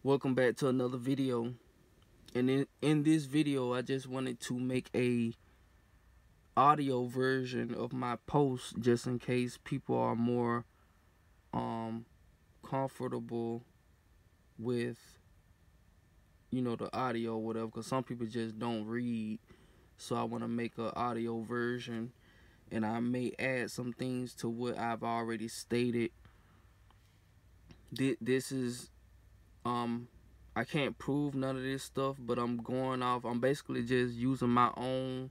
Welcome back to another video. And in this video, I just wanted to make a audio version of my post just in case people are more comfortable with the audio or whatever, because some people just don't read. So I want to make an audio version, and I may add some things to what I've already stated. This is I can't prove none of this stuff, but I'm basically just using my own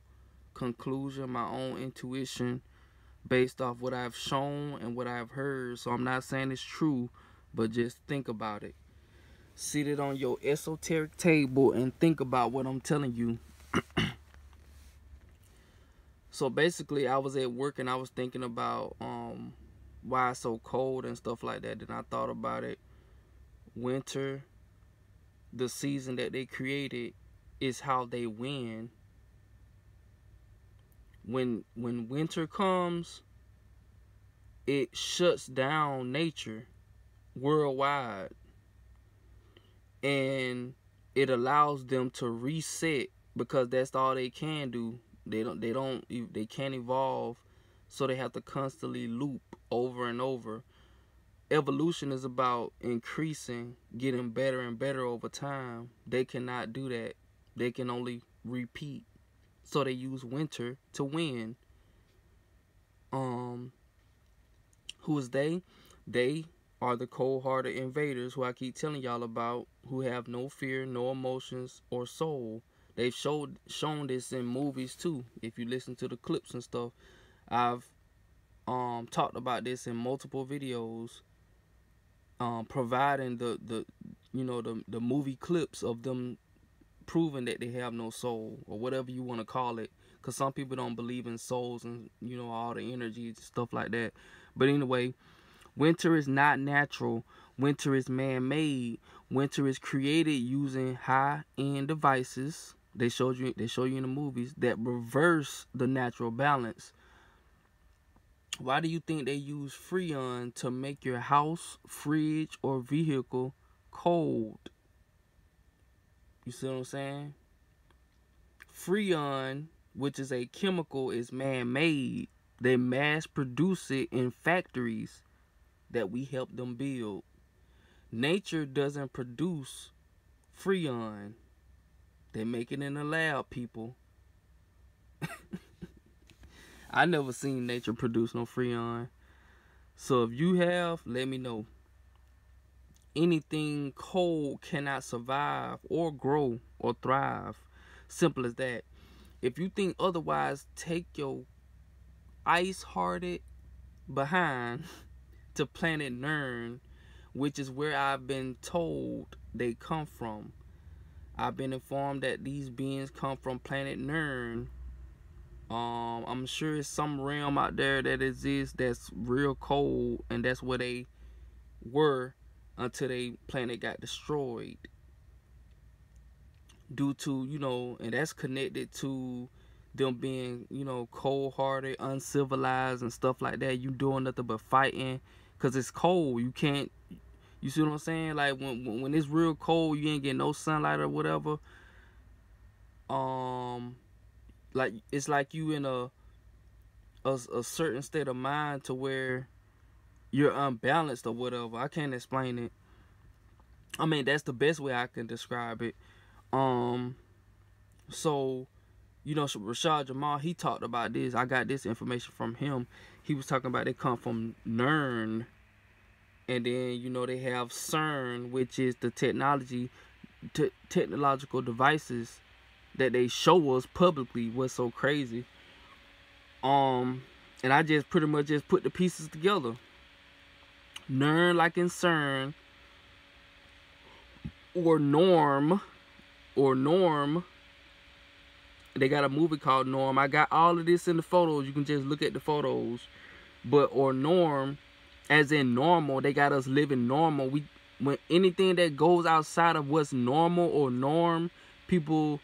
conclusion, my own intuition based off what I've shown and what I've heard. So I'm not saying it's true, but just think about it. Sit it on your esoteric table and think about what I'm telling you. So basically, I was at work and I was thinking about why it's so cold and stuff like that. And I thought about it. Winter, the season that they created, is how they win. When winter comes, it shuts down nature worldwide, and it allows them to reset, because that's all they can do. They can't evolve, so they have to constantly loop over and over. Evolution is about increasing, getting better and better over time. They cannot do that. They can only repeat. So they use winter to win. Who is they? They are the cold-hearted invaders who I keep telling y'all about, who have no fear, no emotions, or soul. They've shown this in movies too. If you listen to the clips and stuff, I've talked about this in multiple videos, providing the movie clips of them proving that they have no soul, or whatever you want to call it, because some people don't believe in souls and all the energy and stuff like that. But anyway, winter is not natural. Winter is man-made. Winter is created using high-end devices. They show you in the movies that reverse the natural balance. Why do you think they use Freon to make your house, fridge, or vehicle cold? You see what I'm saying? Freon, which is a chemical, is man-made. They mass produce it in factories that we help them build. Nature doesn't produce Freon. They make it in the lab, people. I never seen nature produce no Freon. So if you have, let me know. Anything cold cannot survive or grow or thrive. Simple as that. If you think otherwise, take your ice-hearted behind to planet Nern, which is where I've been told they come from. I've been informed that these beings come from planet Nern. I'm sure it's some realm out there that exists that's real cold, and that's where they were until they planet got destroyed. Due to, and that's connected to them being, cold-hearted, uncivilized, and stuff like that. You doing nothing but fighting, because it's cold. You can't, you see what I'm saying? Like, when it's real cold, you ain't getting no sunlight or whatever. Like, it's like you in a certain state of mind to where you're unbalanced or whatever. I can't explain it. I mean, that's the best way I can describe it. So, Rashad Jamal, he talked about this. I got this information from him. He was talking about they come from Nern. And then, they have CERN, which is the technological devices that they show us publicly. What's so crazy. And I just pretty much just put the pieces together. Nern, like in CERN, or Norm. They got a movie called Norm. I got all of this in the photos. You can just look at the photos. But or Norm, as in normal, they got us living normal. When anything that goes outside of what's normal or norm, people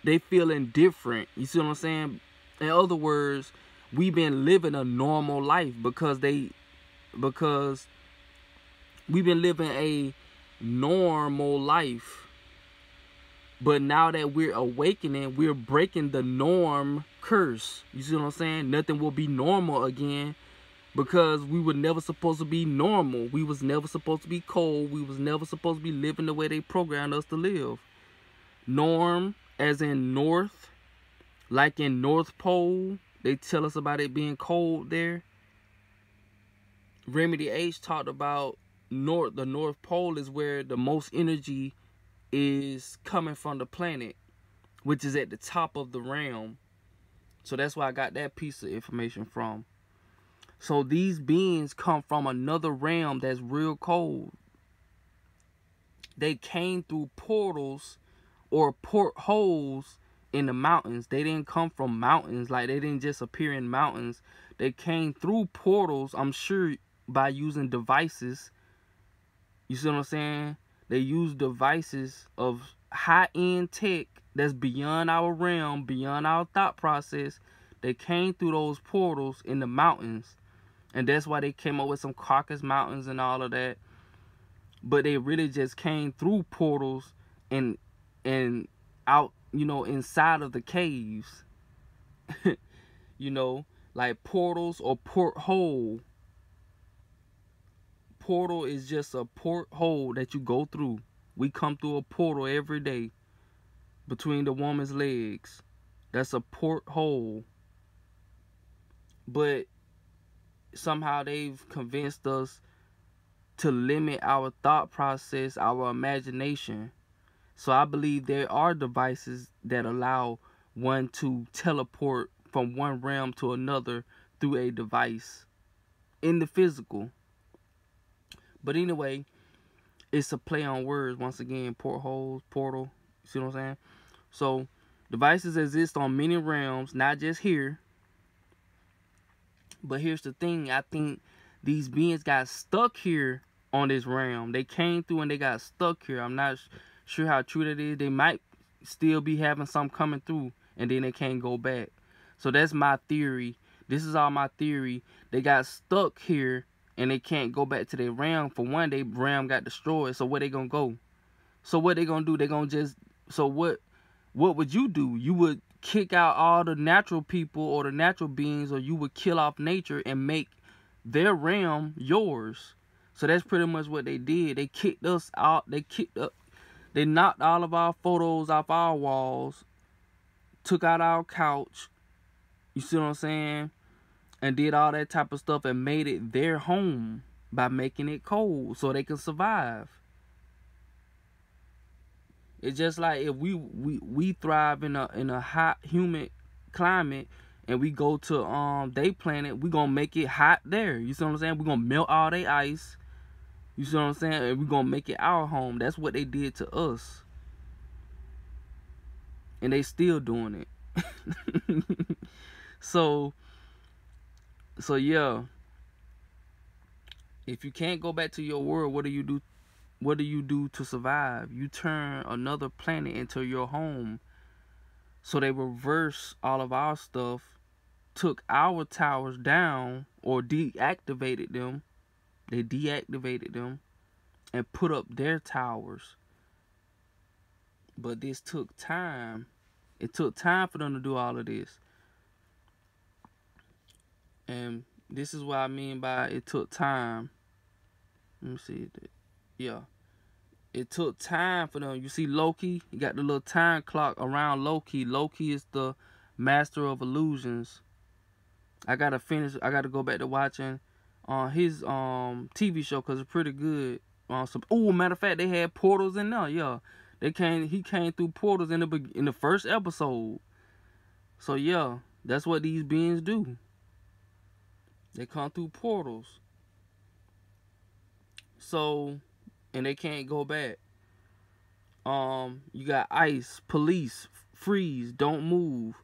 they feel indifferent. You see what I'm saying? In other words, we've been living a normal life because we've been living a normal life. But now that we're awakening, we're breaking the norm curse. You see what I'm saying? Nothing will be normal again, because we were never supposed to be normal. We was never supposed to be cold. We was never supposed to be living the way they programmed us to live. Norm, as in north, like in North Pole, they tell us about it being cold there. Remedy H talked about the North Pole is where the most energy is coming from the planet, which is at the top of the realm. So that's where I got that piece of information from. So these beings come from another realm that's real cold. They came through portals or portholes in the mountains. They didn't come from mountains. Like, they didn't just appear in mountains. They came through portals, I'm sure, by using devices. You see what I'm saying? They use devices of high-end tech that's beyond our realm, beyond our thought process. They came through those portals in the mountains. And that's why they came up with some Caucasus Mountains and all of that. But they really just came through portals and out, you know, inside of the caves. You know, like portals or porthole. Portal is just a porthole that you go through. We come through a portal every day between the woman's legs. That's a porthole. But somehow they've convinced us to limit our thought process, our imagination. So I believe there are devices that allow one to teleport from one realm to another through a device in the physical. But anyway, it's a play on words. Once again, portholes, portal. You see what I'm saying? So devices exist on many realms, not just here. But here's the thing. I think these beings got stuck here on this realm. They came through and they got stuck here. I'm not sure how true that is. They might still be having some coming through and then they can't go back. So that's my theory. This is all my theory. They got stuck here and they can't go back to their realm. For one, their realm got destroyed. So where they gonna go? So what they gonna do? They gonna just... So what would you do? You would kick out all the natural people or the natural beings, or you would kill off nature and make their realm yours. So that's pretty much what they did. They kicked us out. They knocked all of our photos off our walls, took out our couch, you see what I'm saying, and did all that type of stuff and made it their home by making it cold so they can survive. It's just like if we thrive in a hot, humid climate and we go to their planet, we gonna make it hot there. You see what I'm saying? We're gonna melt all their ice. You see what I'm saying? And we're gonna make it our home. That's what they did to us. And they still doing it. So yeah. If you can't go back to your world, what do you do? What do you do to survive? You turn another planet into your home. So they reversed all of our stuff, took our towers down or deactivated them. They deactivated them and put up their towers. But this took time. It took time for them to do all of this. And this is what I mean by it took time. Let me see. Yeah. It took time for them. You see Loki? You got the little time clock around Loki. Loki is the master of illusions. I gotta go back to watching his TV show because it's pretty good. Matter of fact, they had portals in there. Yeah, he came through portals in the first episode. So yeah, that's what these beings do. They come through portals. So, and they can't go back. You got ice, police, freeze, don't move.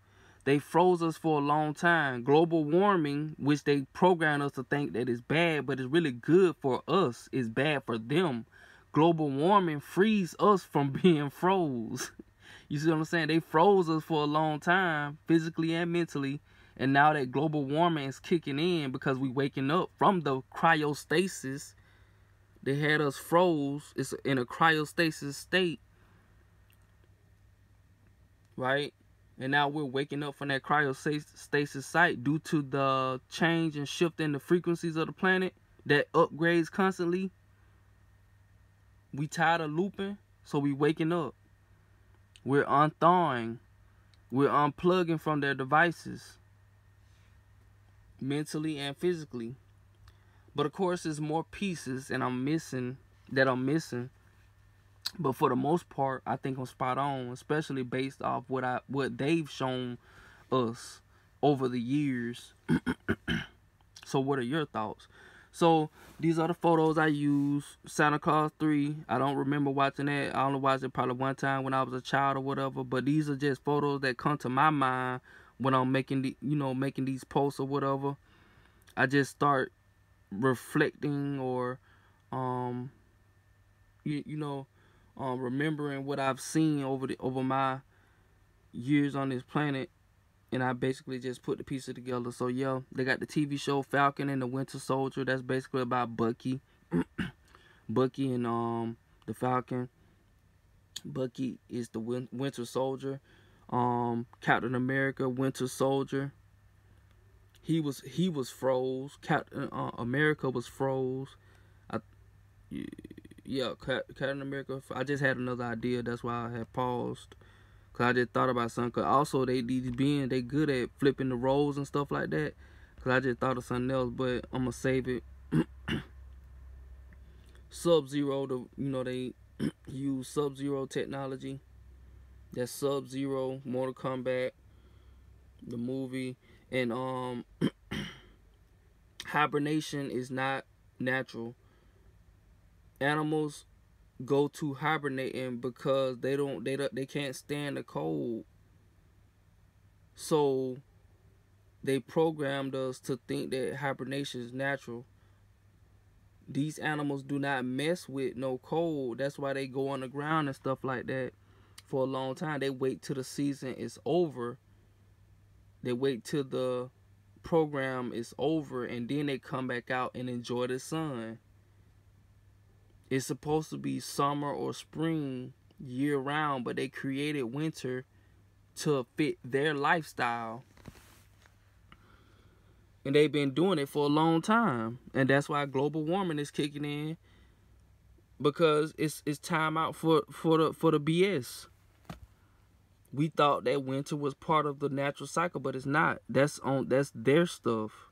They froze us for a long time. Global warming, which they programmed us to think that is bad, but it's really good for us. It's bad for them. Global warming frees us from being froze. You see what I'm saying? They froze us for a long time, physically and mentally. And now that global warming is kicking in because we waking up from the cryostasis, They had us froze. It's in a cryostasis state, right? And now we're waking up from that cryostasis site due to the change and shift in the frequencies of the planet that upgrades constantly. We tired of looping, so we waking up. We're unthawing. We're unplugging from their devices, mentally and physically. But of course, there's more pieces and I'm missing. But for the most part, I think I'm spot on, especially based off what they've shown us over the years. So what are your thoughts? So these are the photos I use. Santa Claus 3. I don't remember watching that. I only watched it probably one time when I was a child or whatever. But these are just photos that come to my mind when I'm making making these posts or whatever. I just start reflecting or remembering what I've seen over my years on this planet, and I basically just put the pieces together. So yeah, they got the TV show Falcon and the Winter Soldier. That's basically about Bucky, Bucky and the Falcon. Bucky is the Winter Soldier. Captain America, Winter Soldier. He was froze. Captain America was froze. Yeah, Captain America. I just had another idea. That's why I had paused. Cause I just thought about something. Cause also they good at flipping the roles and stuff like that. Cause I just thought of something else, but I'm gonna save it. Sub-Zero. They use Sub-Zero technology. That's Sub-Zero, Mortal Kombat, the movie, and hibernation is not natural. Animals go to hibernating because they can't stand the cold. So they programmed us to think that hibernation is natural. These animals do not mess with no cold. That's why they go underground and stuff like that for a long time. They wait till the season is over. They wait till the program is over, and then they come back out and enjoy the sun. It's supposed to be summer or spring year round, but they created winter to fit their lifestyle. And they've been doing it for a long time. And that's why global warming is kicking in, because it's time out for the BS. We thought that winter was part of the natural cycle, but it's not. That's their stuff.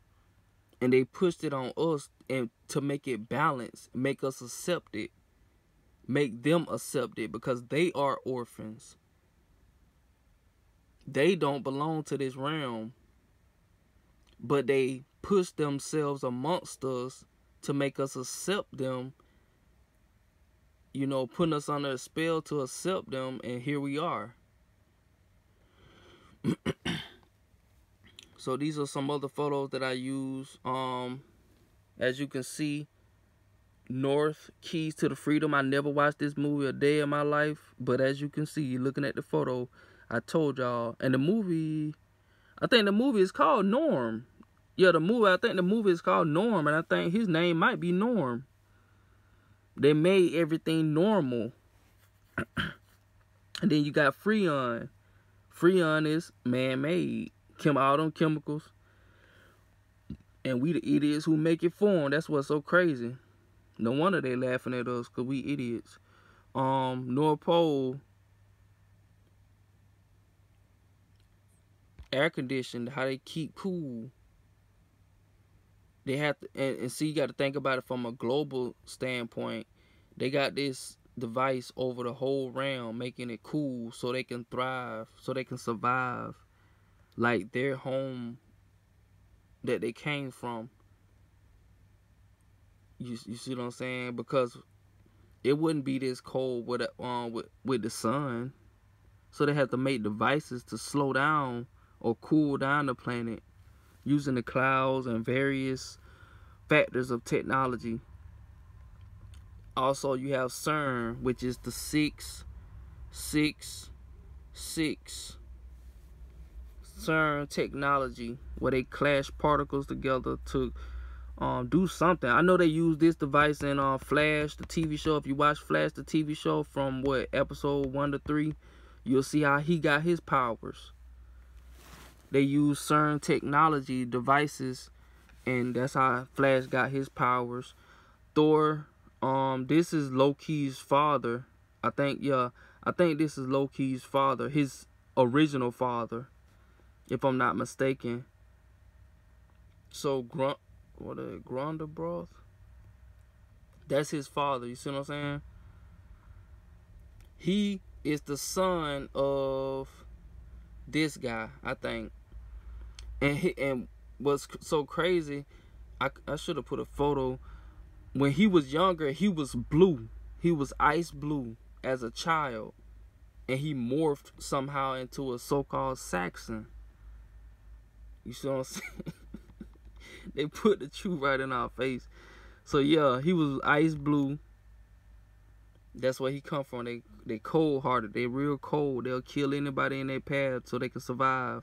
And they pushed it on us and to make it balance, make us accept it, make them accept it, because they are orphans. They don't belong to this realm, but they push themselves amongst us to make us accept them, putting us under a spell to accept them, and here we are. So these are some other photos that I use. As you can see, North, Keys to the Freedom. I never watched this movie a day in my life, but as you can see, looking at the photo, I told y'all. And the movie, I think the movie is called Norm. Yeah, I think the movie is called Norm, and I think his name might be Norm. They made everything normal. And then you got Freon. Freon is man-made. All them chemicals. And we the idiots who make it for them. That's what's so crazy. No wonder they laughing at us, because we idiots. North Pole, air conditioned, how they keep cool. They have to, and see, you got to think about it from a global standpoint. They got this device over the whole realm, making it cool so they can thrive, so they can survive, like their home that they came from. You see what I'm saying? Because it wouldn't be this cold with the sun, so they have to make devices to slow down or cool down the planet using the clouds and various factors of technology. Also, you have CERN, which is the 666 CERN technology, where they clash particles together to do something. I know they use this device in Flash, the TV show. If you watch Flash, the TV show, from what, episode 1 to 3, you'll see how he got his powers. They use CERN technology devices, and that's how Flash got his powers. Thor, this is Loki's father. I think this is Loki's father, his original father, if I'm not mistaken. So Grundabroth, that's his father. You see what I'm saying? He is the son of this guy, I think. And what's so crazy, I should have put a photo. When he was younger, he was blue. He was ice blue as a child, and he morphed somehow into a so-called Saxon. You see what I'm saying? They put the truth right in our face. So yeah, he was ice blue. That's where he come from. They cold-hearted. They real cold. They'll kill anybody in their path so they can survive.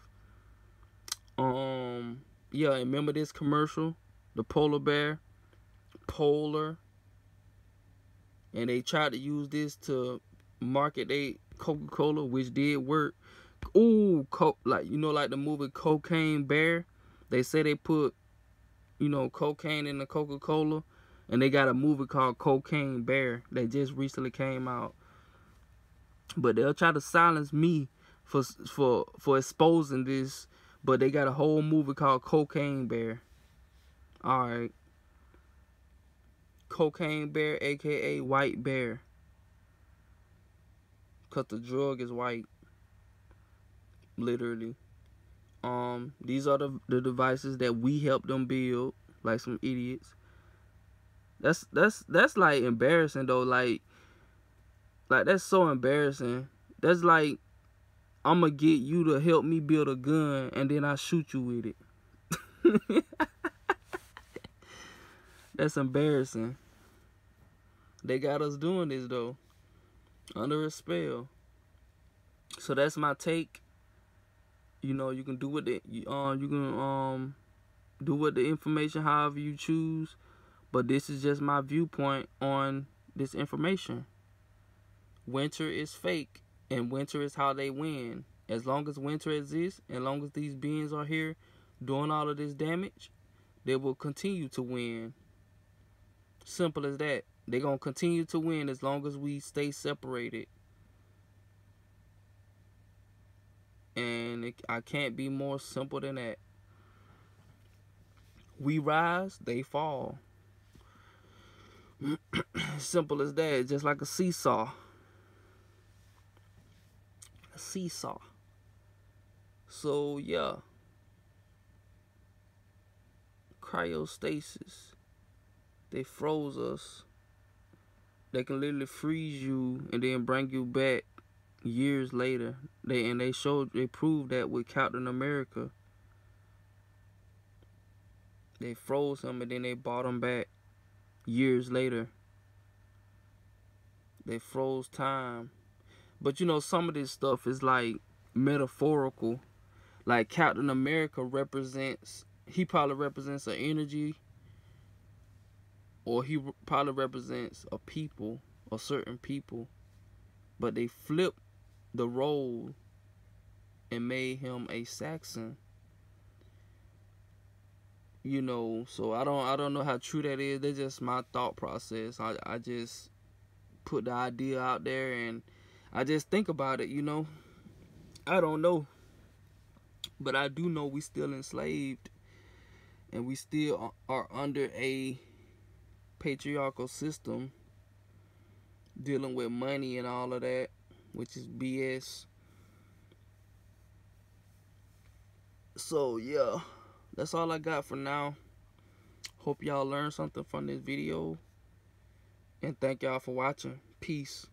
Yeah, remember this commercial? The polar bear? Polar. And they tried to use this to market they Coca-Cola, which did work. Ooh, like the movie Cocaine Bear. They say they put, cocaine in the Coca-Cola, and they got a movie called Cocaine Bear that just recently came out. But they'll try to silence me for exposing this, but they got a whole movie called Cocaine Bear. All right. Cocaine Bear, aka White Bear, cause the drug is white, literally. These are the devices that we helped them build, like some idiots. That's like embarrassing though. Like that's so embarrassing. That's like, I'm gonna get you to help me build a gun, and then I shoot you with it. That's embarrassing. They got us doing this though, under a spell. So that's my take. You can do with it. You can do with the information however you choose, but this is just my viewpoint on this information. Winter is fake, and winter is how they win. As long as winter exists, as long as these beings are here doing all of this damage, they will continue to win. Simple as that. They're going to continue to win as long as we stay separated. And I can't be more simple than that. We rise, they fall. Simple as that. Just like a seesaw. A seesaw. So, yeah. Cryostasis. They froze us. They can literally freeze you and then bring you back years later. They proved that with Captain America. They froze him and then they brought him back years later. They froze time. But some of this stuff is like metaphorical. Like Captain America he probably represents an energy, or he probably represents a people, or certain people. But they flipped the role and made him a Saxon. So I don't know how true that is. That's just my thought process. I just put the idea out there and I just think about it, I don't know. But I do know we still enslaved, and we still are under a patriarchal system dealing with money and all of that, which is BS. So yeah, that's all I got for now. Hope y'all learned something from this video, and thank y'all for watching. Peace.